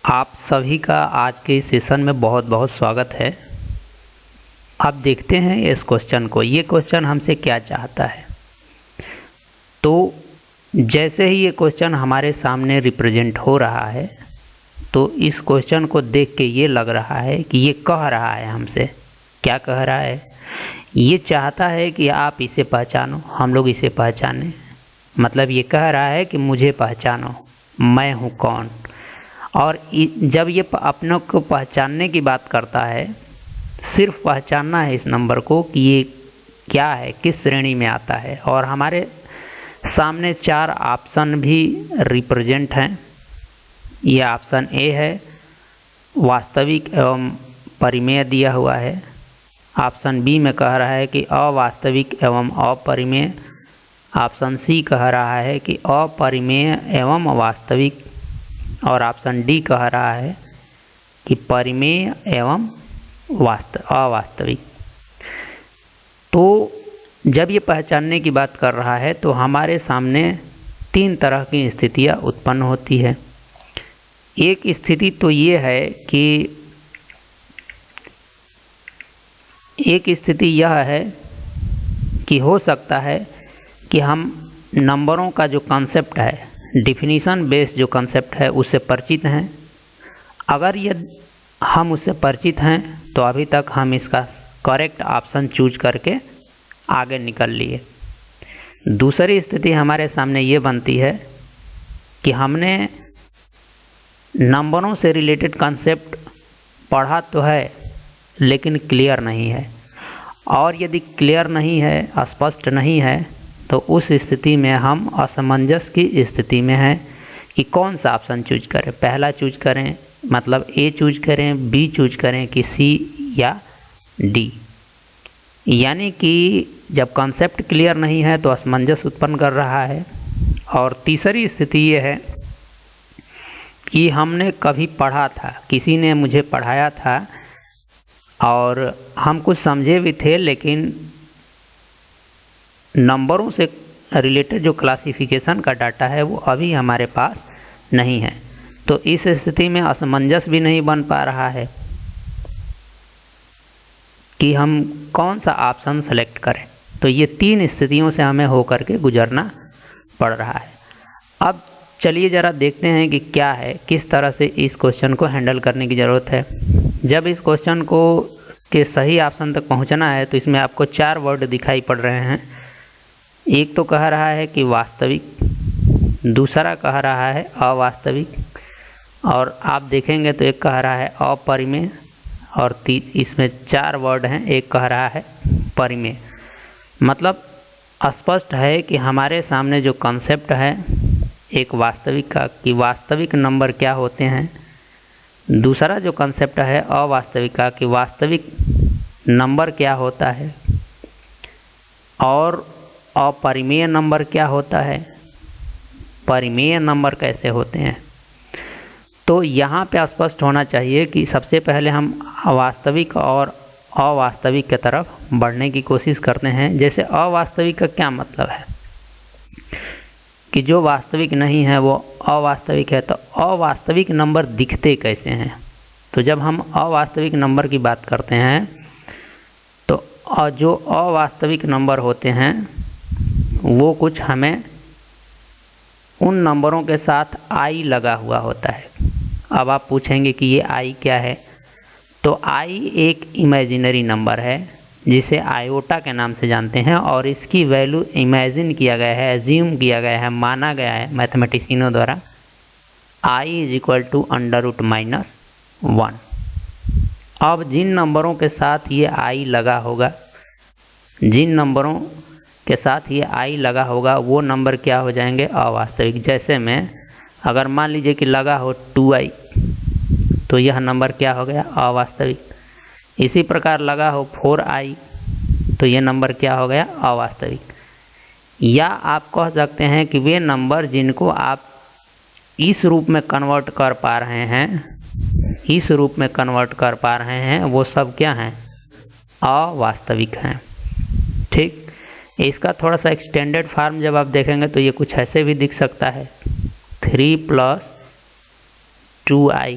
आप सभी का आज के सेशन में बहुत बहुत स्वागत है। अब देखते हैं इस क्वेश्चन को। ये क्वेश्चन हमसे क्या चाहता है। तो जैसे ही ये क्वेश्चन हमारे सामने रिप्रेजेंट हो रहा है तो इस क्वेश्चन को देख के ये लग रहा है कि ये कह रहा है हमसे, क्या कह रहा है, ये चाहता है कि आप इसे पहचानो, हम लोग इसे पहचानें। मतलब ये कह रहा है कि मुझे पहचानो, मैं हूँ कौन। और जब ये अपनों को पहचानने की बात करता है, सिर्फ पहचानना है इस नंबर को कि ये क्या है, किस श्रेणी में आता है। और हमारे सामने 4 ऑप्शन भी रिप्रेजेंट हैं। ये ऑप्शन ए है, वास्तविक एवं परिमेय दिया हुआ है। ऑप्शन बी में कह रहा है कि अवास्तविक एवं अपरिमेय। ऑप्शन सी कह रहा है कि अपरिमेय एवं वास्तविक। और ऑप्शन डी कह रहा है कि परिमेय एवं अवास्तविक। तो जब ये पहचानने की बात कर रहा है तो हमारे सामने 3 तरह की स्थितियां उत्पन्न होती है। एक स्थिति तो ये है कि यह है कि हो सकता है कि हम नंबरों का जो कॉन्सेप्ट है, डिफिनीशन बेस्ड जो कॉन्सेप्ट है, उससे परिचित हैं। अगर ये हम उससे परिचित हैं तो अभी तक हम इसका करेक्ट ऑप्शन चूज करके आगे निकल लिए। दूसरी स्थिति हमारे सामने ये बनती है कि हमने नंबरों से रिलेटेड कॉन्सेप्ट पढ़ा तो है लेकिन क्लियर नहीं है। और यदि क्लियर नहीं है, स्पष्ट नहीं है, तो उस स्थिति में हम असमंजस की स्थिति में हैं कि कौन सा ऑप्शन चूज करें। पहला चूज करें, मतलब ए चूज करें, बी चूज करें कि सी या डी। यानी कि जब कॉन्सेप्ट क्लियर नहीं है तो असमंजस उत्पन्न कर रहा है। और तीसरी स्थिति ये है कि हमने कभी पढ़ा था, किसी ने मुझे पढ़ाया था और हम कुछ समझे भी थे, लेकिन नंबरों से रिलेटेड जो क्लासिफिकेशन का डाटा है वो अभी हमारे पास नहीं है। तो इस स्थिति में असमंजस भी नहीं बन पा रहा है कि हम कौन सा ऑप्शन सेलेक्ट करें। तो ये 3 स्थितियों से हमें होकर के गुजरना पड़ रहा है। अब चलिए ज़रा देखते हैं कि क्या है, किस तरह से इस क्वेश्चन को हैंडल करने की ज़रूरत है। जब इस क्वेश्चन को के सही ऑप्शन तक पहुंचना है तो इसमें आपको 4 वर्ड दिखाई पड़ रहे हैं। एक तो कह रहा है कि वास्तविक, दूसरा कह रहा है अवास्तविक, और आप देखेंगे तो एक कह रहा है अपरिमेय, और इसमें 4 वर्ड हैं, एक कह रहा है परिमेय। मतलब स्पष्ट है कि हमारे सामने जो कॉन्सेप्ट है एक वास्तविक का, कि वास्तविक नंबर क्या होते हैं। दूसरा जो कॉन्सेप्ट है अवास्तविक का, कि वास्तविक नंबर क्या होता है। और अपरिमेय नंबर क्या होता है, परिमेय नंबर कैसे होते हैं। तो यहाँ पे स्पष्ट होना चाहिए कि सबसे पहले हम वास्तविक और अवास्तविक की तरफ बढ़ने की कोशिश करते हैं। जैसे अवास्तविक का क्या मतलब है कि जो वास्तविक नहीं है वो अवास्तविक है। तो अवास्तविक नंबर दिखते कैसे हैं। तो जब हम अवास्तविक नंबर की बात करते हैं तो जो अवास्तविक नंबर होते हैं वो कुछ हमें उन नंबरों के साथ आई लगा हुआ होता है। अब आप पूछेंगे कि ये आई क्या है। तो आई एक इमेजिनरी नंबर है जिसे आयोटा के नाम से जानते हैं, और इसकी वैल्यू इमेजिन किया गया है, एज्यूम किया गया है, माना गया है मैथमेटिशियनों द्वारा आई इज इक्वल टू √-1। अब जिन नंबरों के साथ ये आई लगा होगा, जिन नंबरों के साथ ये आई लगा होगा वो नंबर क्या हो जाएंगे, अवास्तविक। जैसे में अगर मान लीजिए कि लगा हो 2i, तो यह नंबर क्या हो गया, अवास्तविक। इसी प्रकार लगा हो 4i, तो यह नंबर क्या हो गया, अवास्तविक। या आप कह सकते हैं कि वे नंबर जिनको आप इस रूप में कन्वर्ट कर पा रहे हैं, इस रूप में कन्वर्ट कर पा रहे हैं, वो सब क्या हैं, अवास्तविक हैं। ठीक, इसका थोड़ा सा एक्सटेंडेड फॉर्म जब आप देखेंगे तो ये कुछ ऐसे भी दिख सकता है, 3 + 2i,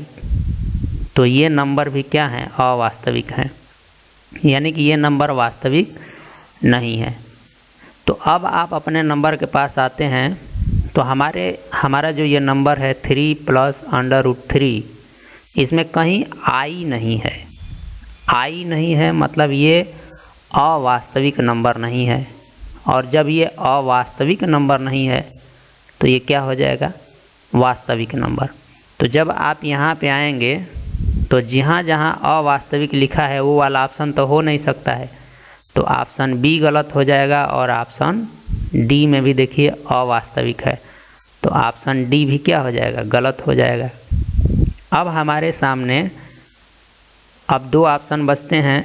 तो ये नंबर भी क्या है, अवास्तविक है, यानी कि ये नंबर वास्तविक नहीं है। तो अब आप अपने नंबर के पास आते हैं, तो हमारा जो ये नंबर है 3 + √3, इसमें कहीं i नहीं है। i नहीं है मतलब ये अवास्तविक नंबर नहीं है, और जब ये अवास्तविक नंबर नहीं है तो ये क्या हो जाएगा, वास्तविक नंबर। तो जब आप यहाँ पे आएंगे तो जहाँ जहाँ अवास्तविक लिखा है वो वाला ऑप्शन तो हो नहीं सकता है, तो ऑप्शन बी गलत हो जाएगा, और ऑप्शन डी में भी देखिए अवास्तविक है, तो ऑप्शन डी भी क्या हो जाएगा, गलत हो जाएगा। अब हमारे सामने अब दो ऑप्शन बचते हैं,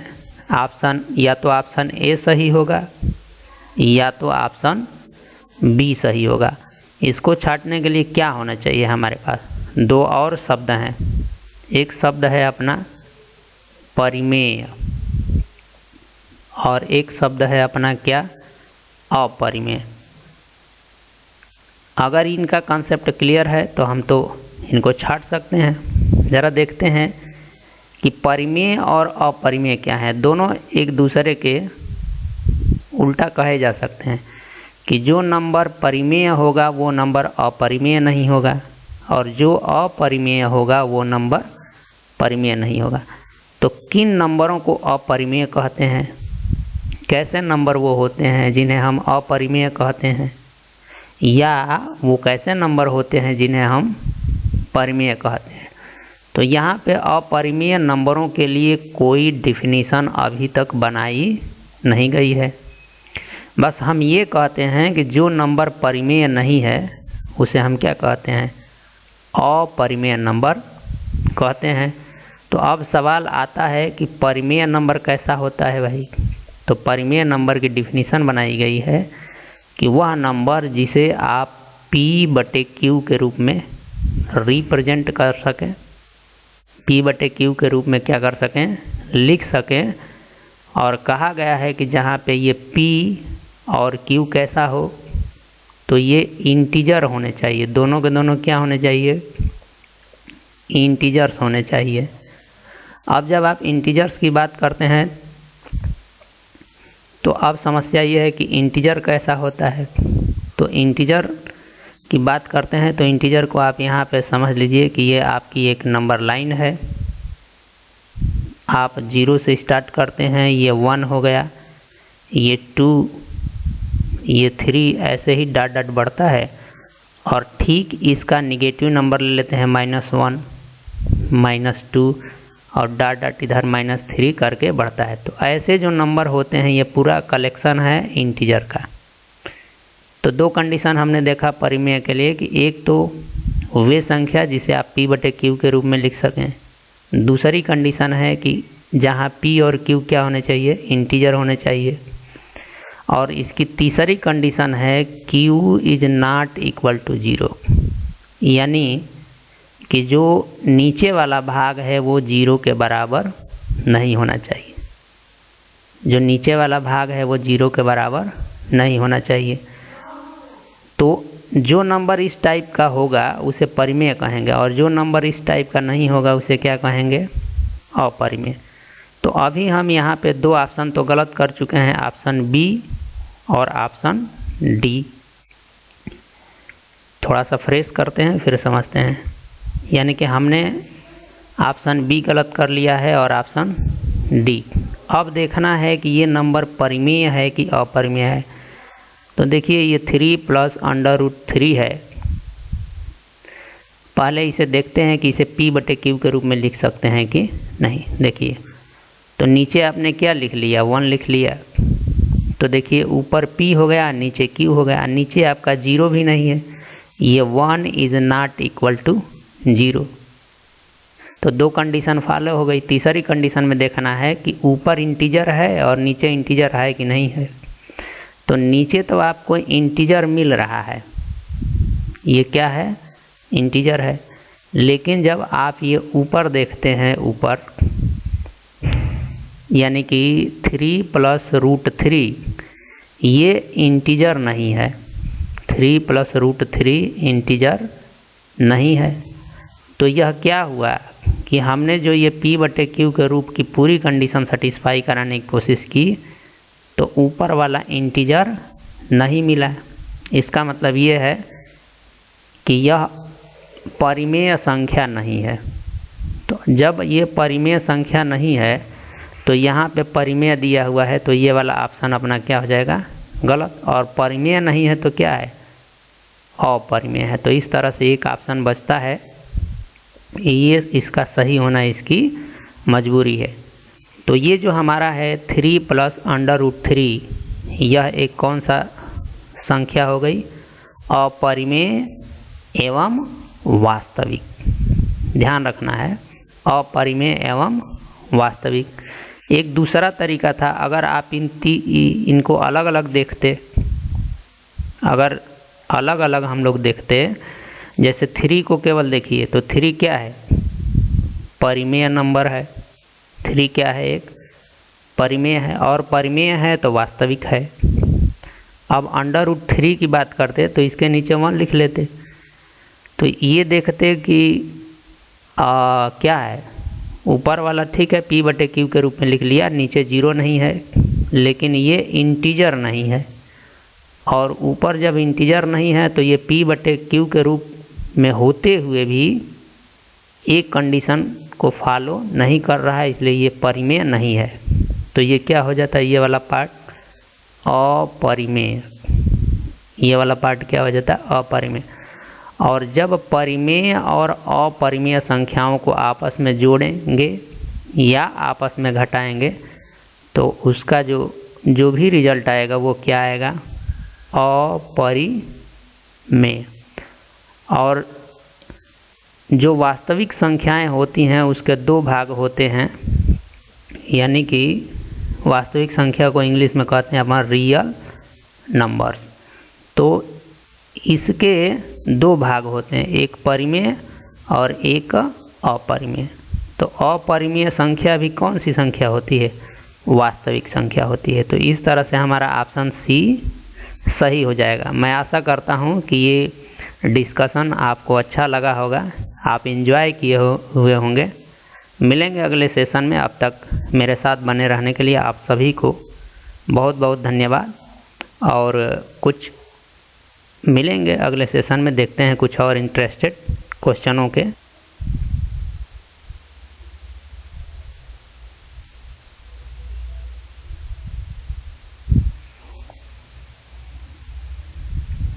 ऑप्शन या तो ऑप्शन ए सही होगा या तो ऑप्शन बी सही होगा। इसको छांटने के लिए क्या होना चाहिए, हमारे पास दो और शब्द हैं। एक शब्द है अपना परिमेय, और एक शब्द है अपना क्या, अपरिमेय। अगर इनका कॉन्सेप्ट क्लियर है तो हम तो इनको छांट सकते हैं। ज़रा देखते हैं कि परिमेय और अपरिमेय क्या है। दोनों एक दूसरे के उल्टा कहे जा सकते हैं कि जो नंबर परिमेय होगा वो नंबर अपरिमेय नहीं होगा, और जो अपरिमेय होगा वो नंबर परिमेय नहीं होगा। तो किन नंबरों को अपरिमेय कहते हैं, कैसे नंबर वो होते हैं जिन्हें हम अपरिमेय कहते हैं, या वो कैसे नंबर होते हैं जिन्हें हम परिमेय कहते हैं। तो यहाँ पे अपरिमेय नंबरों के लिए कोई डिफिनीशन अभी तक बनाई नहीं गई है। बस हम ये कहते हैं कि जो नंबर परिमेय नहीं है उसे हम क्या कहते हैं, अपरिमेय नंबर कहते हैं। तो अब सवाल आता है कि परिमेय नंबर कैसा होता है भाई। तो परिमेय नंबर की डिफिनीशन बनाई गई है कि वह नंबर जिसे आप P/Q के रूप में रिप्रेजेंट कर सकें, P/Q के रूप में क्या कर सकें, लिख सकें। और कहा गया है कि जहाँ पे ये P और Q कैसा हो, तो ये इंटीजर होने चाहिए, दोनों के दोनों क्या होने चाहिए, इंटीजर्स होने चाहिए। अब जब आप इंटीजर्स की बात करते हैं तो अब समस्या ये है कि इंटीजर कैसा होता है। तो इंटीजर की बात करते हैं तो इंटीजर को आप यहाँ पे समझ लीजिए कि ये आपकी एक नंबर लाइन है। आप 0 से स्टार्ट करते हैं, ये 1 हो गया, ये 2, ये 3, ऐसे ही डॉट डॉट बढ़ता है, और ठीक इसका निगेटिव नंबर ले लेते हैं -1, -2, और डॉट डॉट इधर -3 करके बढ़ता है। तो ऐसे जो नंबर होते हैं ये पूरा कलेक्शन है इंटीजर का। तो दो कंडीशन हमने देखा परिमेय के लिए कि एक तो वे संख्या जिसे आप P/Q के रूप में लिख सकें, दूसरी कंडीशन है कि जहाँ P और Q क्या होने चाहिए, इंटीजर होने चाहिए, और इसकी तीसरी कंडीशन है Q = = 0, यानी कि जो नीचे वाला भाग है वो 0 के बराबर नहीं होना चाहिए। जो नीचे वाला भाग है वो 0 के बराबर नहीं होना चाहिए। तो जो नंबर इस टाइप का होगा उसे परिमेय कहेंगे, और जो नंबर इस टाइप का नहीं होगा उसे क्या कहेंगे, अपरिमेय। तो अभी हम यहाँ पे दो ऑप्शन तो गलत कर चुके हैं, ऑप्शन बी और ऑप्शन डी। थोड़ा सा फ्रेश करते हैं फिर समझते हैं। यानी कि हमने ऑप्शन बी गलत कर लिया है और ऑप्शन डी। अब देखना है कि ये नंबर परिमेय है कि अपरिमेय है। तो देखिए ये 3 + √3 है। पहले इसे देखते हैं कि इसे P/Q के रूप में लिख सकते हैं कि नहीं। देखिए तो नीचे आपने क्या लिख लिया, 1 लिख लिया। तो देखिए ऊपर P हो गया, नीचे Q हो गया, नीचे आपका 0 भी नहीं है, ये 1 = 0। तो दो कंडीशन फॉलो हो गई। तीसरी कंडीशन में देखना है कि ऊपर इंटीजर है और नीचे इंटीजर है कि नहीं है। तो नीचे तो आपको इंटीजर मिल रहा है, ये क्या है, इंटीजर है। लेकिन जब आप ये ऊपर देखते हैं, ऊपर यानी कि 3 + √3, ये इंटीजर नहीं है। 3 + √3 इंटीजर नहीं है। तो यह क्या हुआ कि हमने जो ये P/Q के रूप की पूरी कंडीशन सेटिस्फाई कराने की कोशिश की तो ऊपर वाला इंटीजर नहीं मिला। इसका मतलब ये है कि यह परिमेय संख्या नहीं है। तो जब ये परिमेय संख्या नहीं है तो यहाँ पे परिमेय दिया हुआ है, तो ये वाला ऑप्शन अपना क्या हो जाएगा, गलत। और परिमेय नहीं है तो क्या है, अपरिमेय है। तो इस तरह से एक ऑप्शन बचता है, ये इसका सही होना इसकी मजबूरी है। तो ये जो हमारा है 3 + √3, यह एक कौन सा संख्या हो गई, अपरिमेय एवं वास्तविक। ध्यान रखना है, अपरिमेय एवं वास्तविक। एक दूसरा तरीका था, अगर आप इनको अलग अलग देखते, अगर अलग अलग हम लोग देखते, जैसे 3 को केवल देखिए तो 3 क्या है, परिमेय नंबर है। 3 क्या है, एक परिमेय है, और परिमेय है तो वास्तविक है। अब √3 की बात करते तो इसके नीचे 1 लिख लेते, तो ये देखते कि क्या है, ऊपर वाला ठीक है P/Q के रूप में लिख लिया, नीचे 0 नहीं है, लेकिन ये इंटीजर नहीं है। और ऊपर जब इंटीजर नहीं है तो ये P/Q के रूप में होते हुए भी एक कंडीशन को फॉलो नहीं कर रहा है, इसलिए ये परिमेय नहीं है। तो ये क्या हो जाता है, ये वाला पार्ट अपरिमेय, ये वाला पार्ट क्या हो जाता है, अपरिमेय। और जब परिमेय और अपरिमेय संख्याओं को आपस में जोड़ेंगे या आपस में घटाएंगे तो उसका जो भी रिजल्ट आएगा वो क्या आएगा, अपरिमेय। और जो वास्तविक संख्याएं होती हैं उसके 2 भाग होते हैं, यानी कि वास्तविक संख्या को इंग्लिश में कहते हैं हमारा रियल नंबर्स। तो इसके 2 भाग होते हैं, एक परिमेय और एक अपरिमेय। तो अपरिमेय संख्या भी कौन सी संख्या होती है, वास्तविक संख्या होती है। तो इस तरह से हमारा ऑप्शन सी सही हो जाएगा। मैं आशा करता हूँ कि ये डिस्कशन आपको अच्छा लगा होगा, आप एंजॉय किए हुए होंगे। मिलेंगे अगले सेशन में, अब तक मेरे साथ बने रहने के लिए आप सभी को बहुत बहुत धन्यवाद। और कुछ मिलेंगे अगले सेशन में, देखते हैं कुछ और इंटरेस्टेड क्वेश्चनों के।